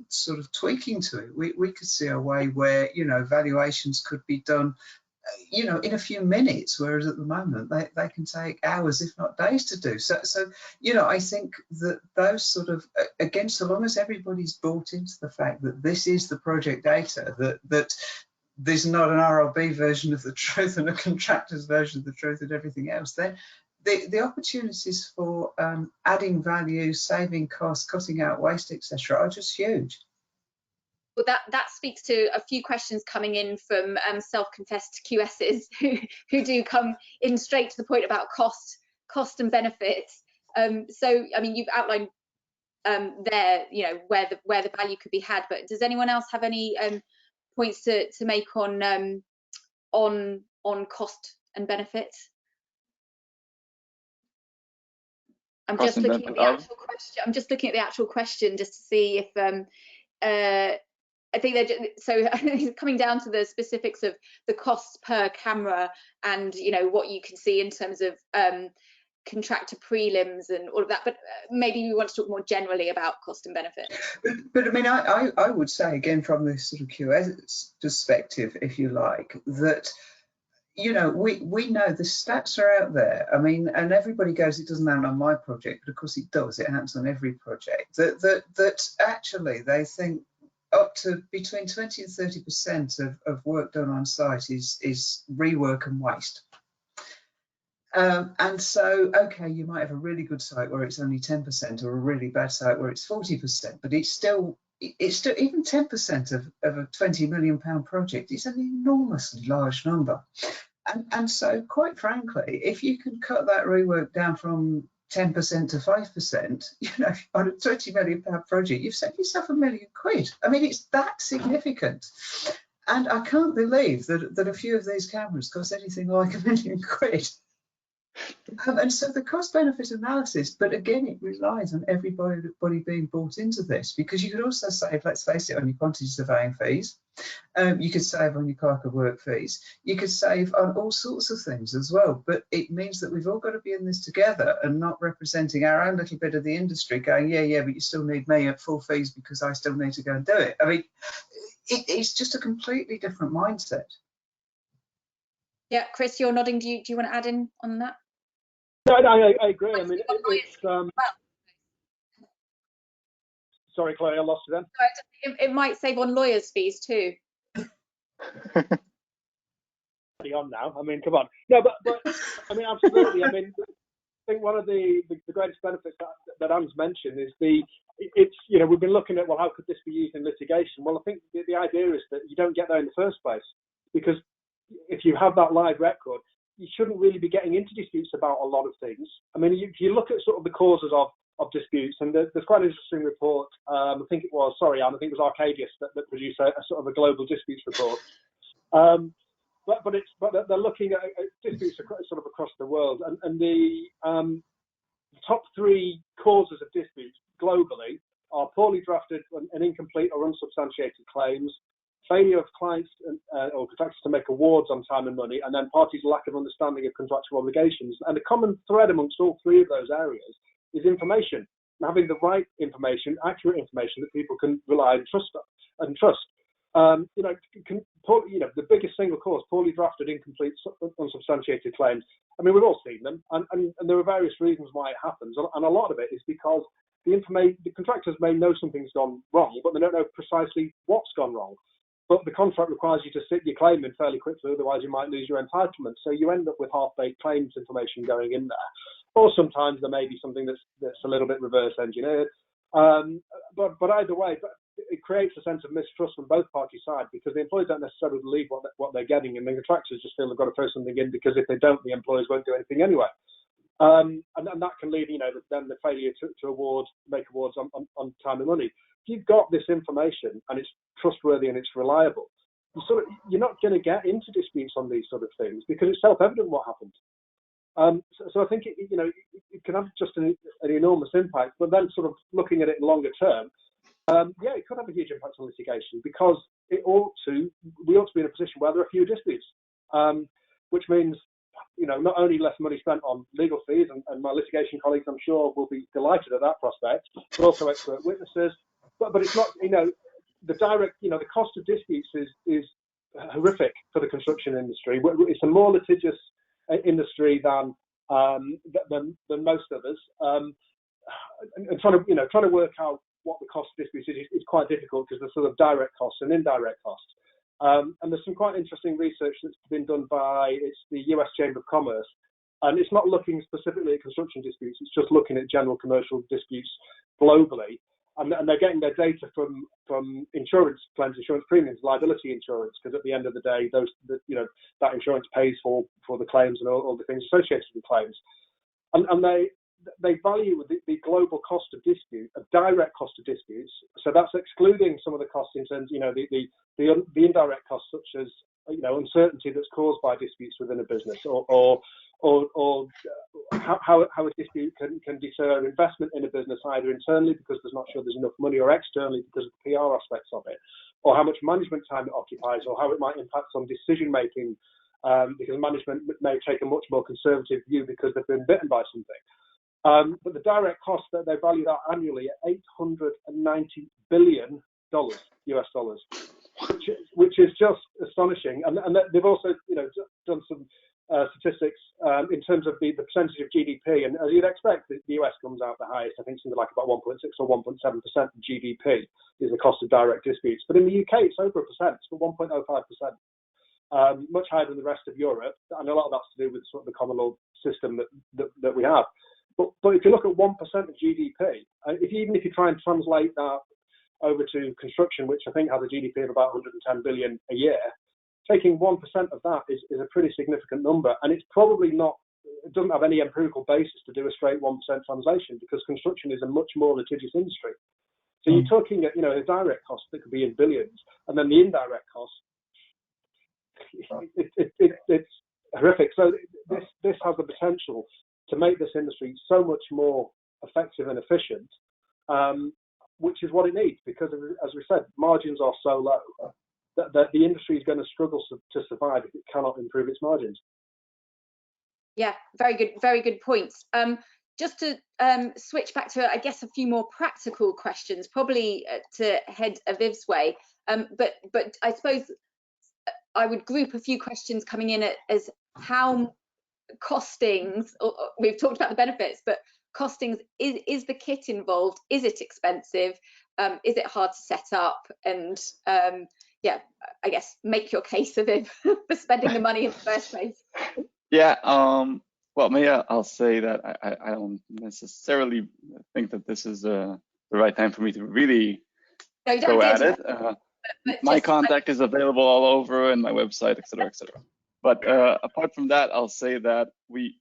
sort of tweaking to it, we could see a way where, you know, valuations could be done, you know, in a few minutes, whereas at the moment they can take hours, if not days, to do. So, you know, I think that those sort of, again, so long as everybody's bought into the fact that this is the project data, that there's not an RLB version of the truth and a contractor's version of the truth and everything else, then the opportunities for adding value, saving costs, cutting out waste, etc., are just huge. Well, that speaks to a few questions coming in from self-confessed QSs who do come in straight to the point about cost and benefits. So, I mean, you've outlined there, you know, where the value could be had, but does anyone else have any points to make on cost and benefits? I'm just looking at the actual question. I'm just looking at the actual question just to see if I think so coming down to the specifics of the costs per camera and, you know, what you can see in terms of contractor prelims and all of that, but maybe we want to talk more generally about cost and benefit. But I mean, I would say, again, from this sort of QS perspective, if you like, that, you know, we know the stats are out there. I mean, and everybody goes, it doesn't happen on my project, but of course it does. It happens on every project. That actually they think up to between 20 and 30% of work done on site is rework and waste. And so, okay, you might have a really good site where it's only 10%, or a really bad site where it's 40%, but it's still even 10% of a £20 million project is an enormously large number. And so, quite frankly, if you can cut that rework down from 10% to 5%, you know, on a £20 million project, you've saved yourself £1 million. I mean, it's that significant. And I can't believe that a few of these cameras cost anything like £1 million. And so the cost benefit analysis, but again, it relies on everybody being bought into this, because you could also save, let's face it, on your quantity surveying fees. You could save on your clerk of work fees. You could save on all sorts of things as well. But it means that we've all got to be in this together and not representing our own little bit of the industry going, yeah, but you still need me at full fees because I still need to go and do it. I mean, it's just a completely different mindset. Yeah, Chris, you're nodding. Do you want to add in on that? No, I agree. I mean, it's sorry, Chloe, I lost you then. It might save on lawyers' fees too. On now. I mean, come on. No, but I mean, absolutely. I mean, I think one of the greatest benefits that Anne's mentioned is it's, you know, we've been looking at, well, how could this be used in litigation? Well, I think the idea is that you don't get there in the first place, because if you have that live record, you shouldn't really be getting into disputes about a lot of things. I mean, if you look at sort of the causes of disputes, and there's quite an interesting report, I think it was Arcadius that produced a sort of a global disputes report. But they're looking at disputes sort of across the world, and the top 3 causes of disputes globally are poorly drafted and incomplete or unsubstantiated claims, failure of clients or contractors to make awards on time and money, and then parties' lack of understanding of contractual obligations. And the common thread amongst all 3 of those areas is information, and having the right information, accurate information that people can rely and trust. You know, the biggest single cause, poorly drafted, incomplete, unsubstantiated claims. I mean, we've all seen them, and there are various reasons why it happens, and a lot of it is because the contractors may know something's gone wrong, but they don't know precisely what's gone wrong. But the contract requires you to sit your claim in fairly quickly, otherwise you might lose your entitlement. So you end up with half-baked claims information going in there. Or sometimes there may be something that's a little bit reverse engineered. But either way, it creates a sense of mistrust from both parties' sides, because the employees don't necessarily believe what they're getting, and the contractors just feel they've got to throw something in, because if they don't, the employers won't do anything anyway. And that can lead, you know, then the failure to make awards on time and money. If you've got this information and it's trustworthy and it's reliable, you're not going to get into disputes on these sort of things, because it's self-evident what happened. So I think it can have just an enormous impact. But then, sort of looking at it in longer term, it could have a huge impact on litigation, because we ought to be in a position where there are fewer disputes, which means not only less money spent on legal fees, and my litigation colleagues, I'm sure, will be delighted at that prospect, but also expert witnesses. But it's not, the direct, the cost of disputes is horrific for the construction industry. It's a more litigious industry than most others. And trying to work out what the cost of disputes is quite difficult, because there's sort of direct costs and indirect costs. And there's some quite interesting research that's been done by the US Chamber of Commerce, and it's not looking specifically at construction disputes, it's just looking at general commercial disputes globally. And they're getting their data from insurance plans, insurance premiums, liability insurance, because at the end of the day, that insurance pays for the claims and all the things associated with claims. And they value the global cost of dispute, a direct cost of disputes. So that's excluding some of the costs in terms, the indirect costs, such as uncertainty that's caused by disputes within a business, or how a dispute can deter investment in a business, either internally because there's not sure there's enough money, or externally because of the PR aspects of it, or how much management time it occupies, or how it might impact on decision making, because management may take a much more conservative view because they've been bitten by something. But the direct costs that they value that annually at $890 billion US dollars, which is just astonishing. And they've also done some statistics in terms of the percentage of GDP, and as you'd expect, the US comes out the highest. I think something like about 1.6 or 1.7% of GDP is the cost of direct disputes. But in the UK, it's over 1%, it's 1.05%, much higher than the rest of Europe. And a lot of that's to do with sort of the common law system that we have. But if you look at 1% of GDP, even if you try and translate that over to construction, which I think has a GDP of about 110 billion a year, taking 1% of that is a pretty significant number. And it's probably not, it doesn't have any empirical basis to do a straight 1% translation, because construction is a much more litigious industry. So you're talking at, a direct cost that could be in billions, and then the indirect cost, it's horrific. So this has the potential to make this industry so much more effective and efficient, which is what it needs, because, as we said, margins are so low that the industry is going to struggle to survive if it cannot improve its margins. Yeah, very good points. Just to switch back to, I guess, a few more practical questions, probably to head Aviv's way. But I suppose I would group a few questions coming in as how costings, we've talked about the benefits, but costings, is the kit involved? Is it expensive? Is it hard to set up? And I guess make your case of it for spending the money in the first place. Yeah, well, maybe I'll say that I don't necessarily think that this is the right time for me to really go at it. My contact is available all over, and my website, et cetera, et cetera. But apart from that, I'll say that we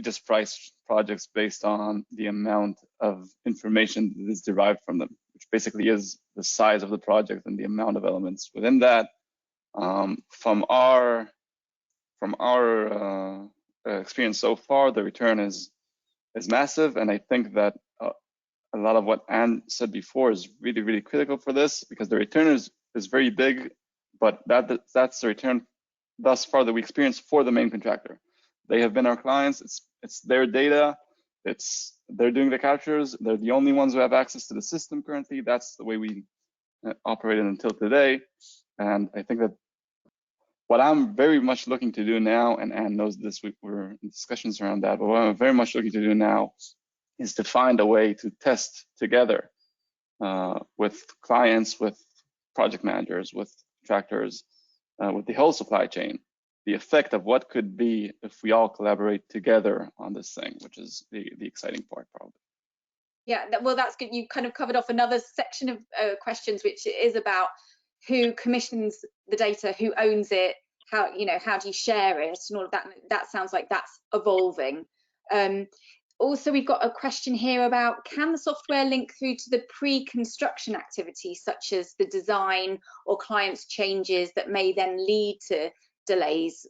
just price projects based on the amount of information that is derived from them, which basically is the size of the project and the amount of elements within that. From our experience so far, the return is massive, and I think that a lot of what Anne said before is really, really critical for this, because the return is very big, but that's the return thus far that we experienced for the main contractor. They have been our clients. It's their data. They're doing the captures. They're the only ones who have access to the system currently. That's the way we operated until today. And I think that what I'm very much looking to do now, and Anne knows this, we're in discussions around that, but what I'm very much looking to do now is to find a way to test together with clients, with project managers, with contractors, with the whole supply chain, the effect of what could be if we all collaborate together on this thing, which is the exciting part, probably. Yeah, well, that's good. You kind of covered off another section of questions, which is about who commissions the data, who owns it, how do you share it, and all of that. That sounds like that's evolving. Also, we've got a question here about, can the software link through to the pre-construction activities, such as the design or client's changes that may then lead to delays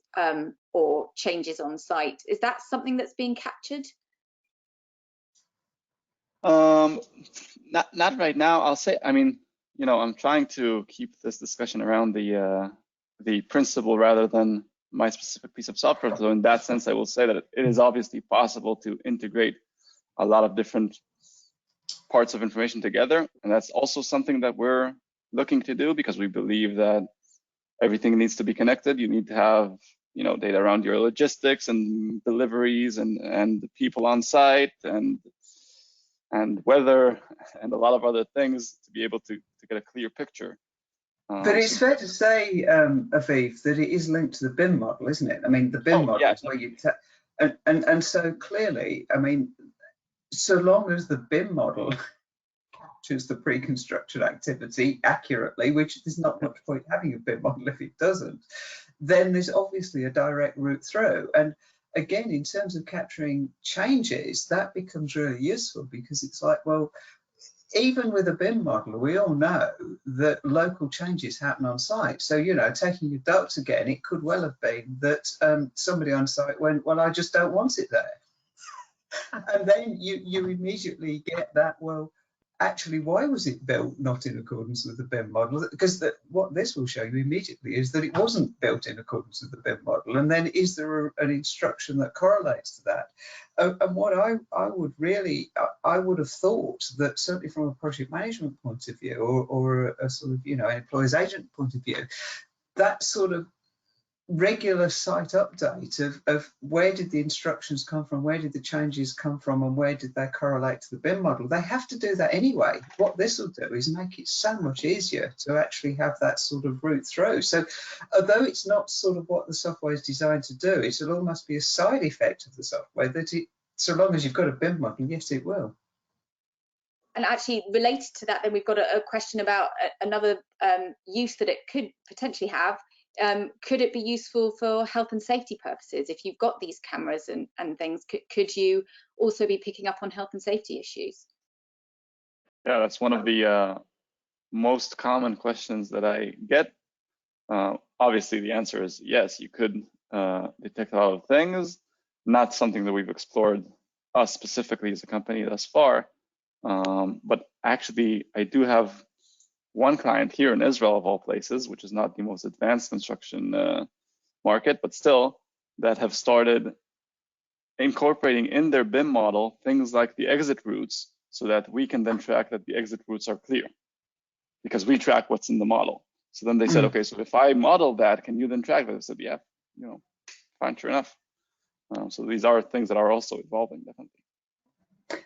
or changes on site? Is that something that's being captured? Not right now. I'll say, I mean, I'm trying to keep this discussion around the principle rather than my specific piece of software. So in that sense, I will say that it is obviously possible to integrate a lot of different parts of information together. And that's also something that we're looking to do, because we believe that everything needs to be connected. You need to have, you know, data around your logistics and deliveries and the people on site and weather and a lot of other things to be able to get a clear picture. But it's fair to say, Aviv, that it is linked to the BIM model, isn't it? I mean, the BIM model is where you and so clearly, I mean, so long as the BIM model captures the pre-construction activity accurately, which there's not much point having a BIM model if it doesn't, then there's obviously a direct route through. And again, in terms of capturing changes, that becomes really useful, because it's like, well, even with a BIM model, we all know that local changes happen on site. So, you know, taking your ducts again, it could well have been that somebody on site went, well, I just don't want it there. And then you immediately get that, well, actually, why was it built not in accordance with the BIM model? Because what this will show you immediately is that it wasn't built in accordance with the BIM model. And then is there an instruction that correlates to that? And what I would have thought that, certainly from a project management point of view, or a sort of, you know, employer's agent point of view, that sort of regular site update of where did the instructions come from, where did the changes come from, and where did they correlate to the BIM model. They have to do that anyway. What this will do is make it so much easier to actually have that sort of route through. So although it's not sort of what the software is designed to do, it'll almost be a side effect of the software that it, so long as you've got a BIM model, yes, it will. And actually related to that, then we've got a question about another use that it could potentially have. Could it be useful for health and safety purposes? If you've got these cameras and things, could you also be picking up on health and safety issues? Yeah, that's one of the most common questions that I get. Obviously, the answer is yes, you could detect a lot of things. Not something that we've explored us specifically as a company thus far. But actually, I do have one client here in Israel, of all places, which is not the most advanced construction market, but still, that have started incorporating in their BIM model things like the exit routes, so that we can then track that the exit routes are clear, because we track what's in the model. So then they said, okay, so if I model that, can you then track that? I said, yeah, you know, fine, sure enough. So these are things that are also evolving, definitely.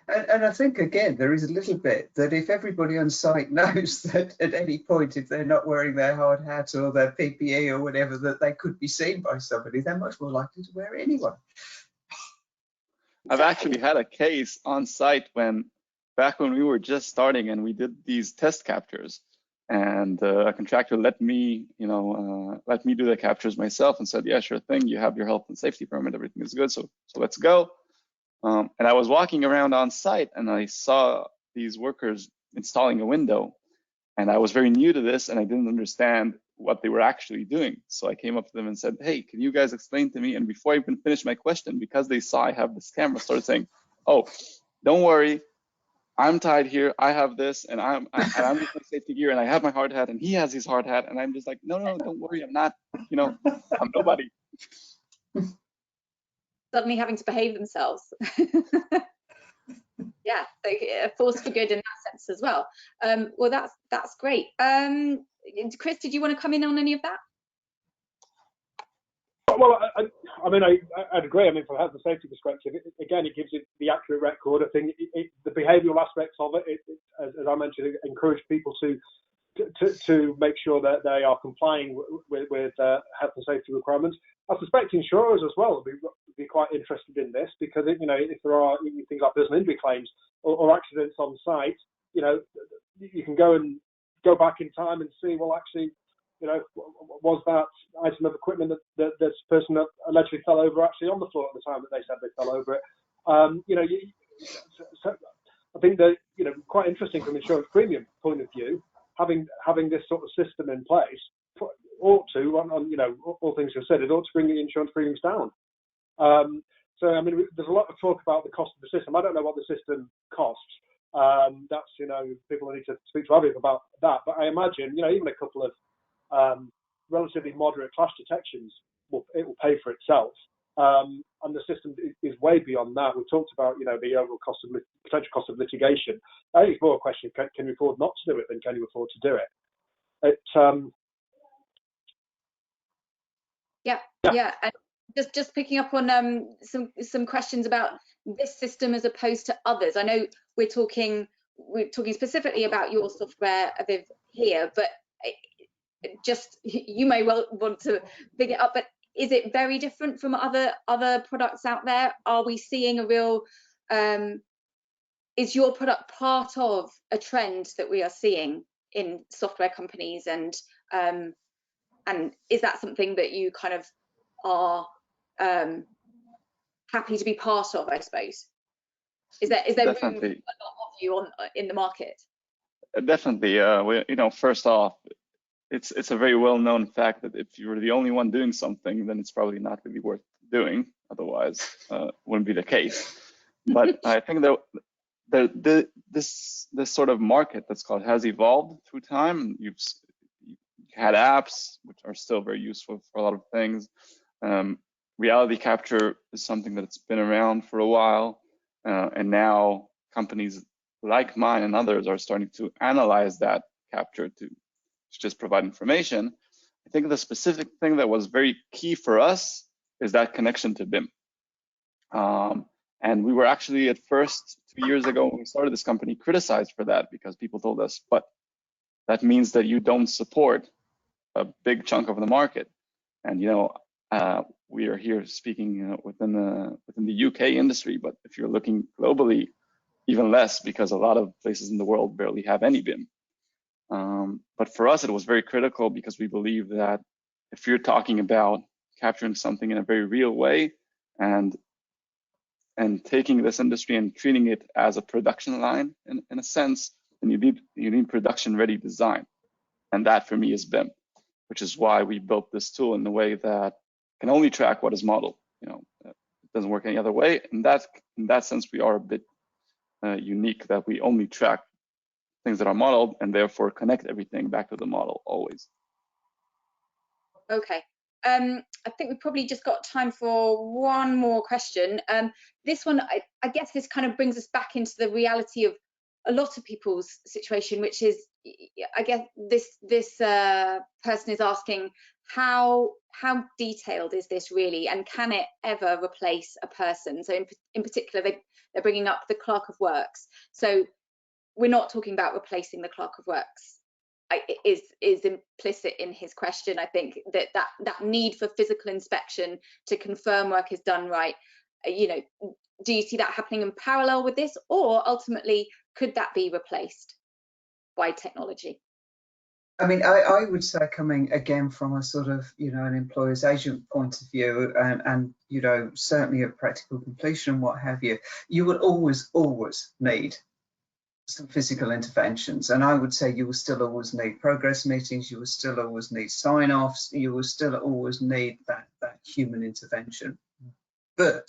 And I think, again, there is a little bit that if everybody on site knows that at any point, if they're not wearing their hard hat or their PPE or whatever, that they could be seen by somebody, they're much more likely to wear it anyway. I've actually had a case on site back when we were just starting and we did these test captures, and a contractor let me do the captures myself and said, yeah, sure thing, you have your health and safety permit, everything is good, so let's go. And I was walking around on site and I saw these workers installing a window, and I was very new to this and I didn't understand what they were actually doing. So I came up to them and said, hey, can you guys explain to me? And before I even finished my question, because they saw I have this camera, started saying, oh, don't worry, I'm tied here, I have this, and I'm with my safety gear, and I have my hard hat, and he has his hard hat, and I'm just like, no, don't worry, I'm not, I'm nobody. Suddenly having to behave themselves. Yeah, a force for good in that sense as well. Well, that's great. Chris, did you want to come in on any of that? Well, I mean, I'd agree. I mean, from a health and safety perspective, again, it gives it the accurate record. I think the behavioural aspects of it, as I mentioned, encourage people to make sure that they are complying with health and safety requirements. I suspect insurers as well would be quite interested in this, because if there are things like personal injury claims or accidents on site, you can go back in time and see, well, actually, was that item of equipment that this person allegedly fell over actually on the floor at the time that they said they fell over it? So I think that quite interesting from an insurance premium point of view. Having this sort of system in place ought to, all things considered, it ought to bring the insurance premiums down. So I mean, there's a lot of talk about the cost of the system. I don't know what the system costs. That's people need to speak to Aviv about that. But I imagine even a couple of relatively moderate clash detections will pay for itself. And the system is way beyond that. We talked about, you know, the overall potential cost of litigation. I think it's more a question: can you afford not to do it than can you afford to do it? Yeah, and just picking up on some questions about this system as opposed to others. I know we're talking specifically about your software, Aviv, here, but just you may well want to pick it up. But is it very different from other products out there? Are we seeing a real is your product part of a trend that we are seeing in software companies, and is that something that you kind of are happy to be part of, I suppose? Is there room for a lot of you in the market? Definitely. You know, first off, it's a very well-known fact that if you're the only one doing something, then it's probably not really worth doing. Otherwise, wouldn't be the case. But I think that this sort of market, that's called, has evolved through time. You've had apps which are still very useful for a lot of things. Reality capture is something that's been around for a while, and now companies like mine and others are starting to analyze that capture to just provide information. I think the specific thing that was very key for us is that connection to BIM. And we were actually, at first, 2 years ago when we started this company, criticized for that, because people told us, but that means that you don't support a big chunk of the market. And, you know, we are here speaking, you know, within the UK industry, but if you're looking globally, even less, because a lot of places in the world barely have any BIM. But for us, it was very critical, because we believe that if you're talking about capturing something in a very real way and taking this industry and treating it as a production line in a sense, then you need production ready design. And that for me is BIM, which is why we built this tool in a way that can only track what is modeled. You know, it doesn't work any other way. And in that sense, we are a bit unique, that we only track things that are modeled and therefore connect everything back to the model always. Okay. I think we've probably just got time for one more question. This one, I guess this kind of brings us back into the reality of a lot of people's situation, which is, I guess this person is asking, how detailed is this really, and can it ever replace a person? So in particular, they're bringing up the clerk of works. So we're not talking about replacing the clerk of works. Is implicit in his question. I think that need for physical inspection to confirm work is done right. You know, do you see that happening in parallel with this, or ultimately could that be replaced by technology? I mean, I would say, coming again from a sort of, you know, an employer's agent point of view, and you know, certainly at practical completion and what have you, you would always need some physical interventions. And I would say you will still always need progress meetings, you will still always need sign-offs, you will still always need that human intervention. But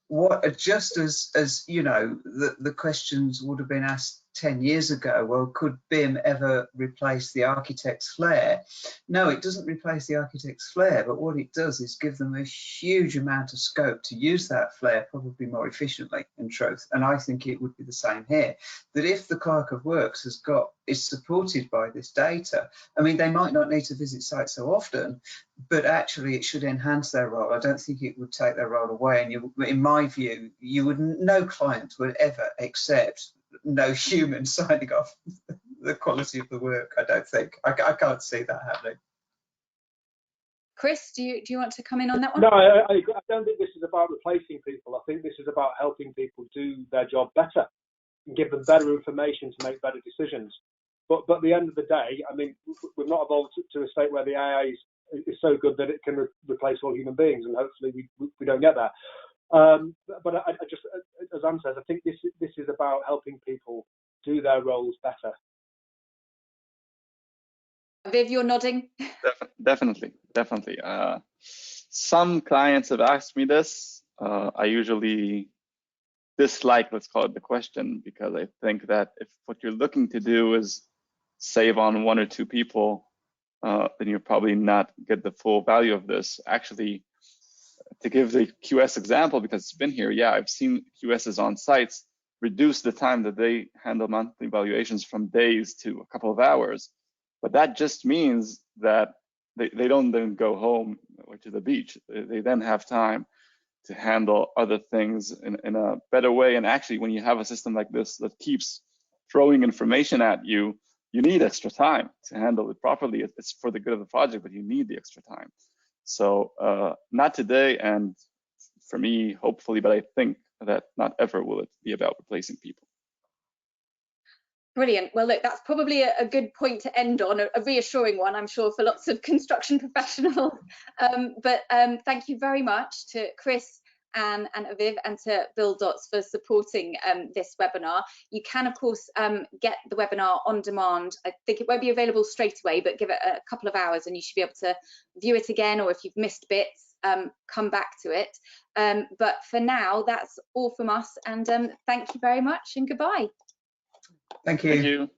what, just as you know, the questions would have been asked 10 years ago, well, could BIM ever replace the architect's flair? No, it doesn't replace the architect's flair, but what it does is give them a huge amount of scope to use that flair probably more efficiently, in truth. And I think it would be the same here, that if the clerk of works is supported by this data, I mean, they might not need to visit sites so often, but actually it should enhance their role. I don't think it would take their role away. And in my view, no client would ever accept no human signing off the quality of the work. I don't think. I can't see that happening. Chris, do you want to come in on that one? No, I don't think this is about replacing people. I think this is about helping people do their job better and give them better information to make better decisions. But at the end of the day, I mean, we've not evolved to a state where the AI is so good that it can replace all human beings, and hopefully we don't get there. But I just, as Anne says, I think this is about helping people do their roles better. Viv, you're nodding. Definitely. Some clients have asked me this. I usually dislike, let's call it, the question, because I think that if what you're looking to do is save on 1 or 2 people, then you'll probably not get the full value of this. Actually, to give the QS example, because it's been here, yeah, I've seen QSs on sites reduce the time that they handle monthly valuations from days to a couple of hours. But that just means that they don't then go home or to the beach. They then have time to handle other things in a better way. And actually, when you have a system like this that keeps throwing information at you, you need extra time to handle it properly. It's for the good of the project, but you need the extra time. So not today, and for me, hopefully, but I think that not ever will it be about replacing people. Brilliant. Well, look, that's probably a good point to end on, a reassuring one, I'm sure, for lots of construction professionals. But thank you very much to Chris and Aviv and to BuildDots for supporting this webinar. You can, of course, get the webinar on demand. I think it won't be available straight away, but give it a couple of hours and you should be able to view it again, or if you've missed bits, come back to it. But for now, that's all from us, and thank you very much and goodbye. Thank you. Thank you.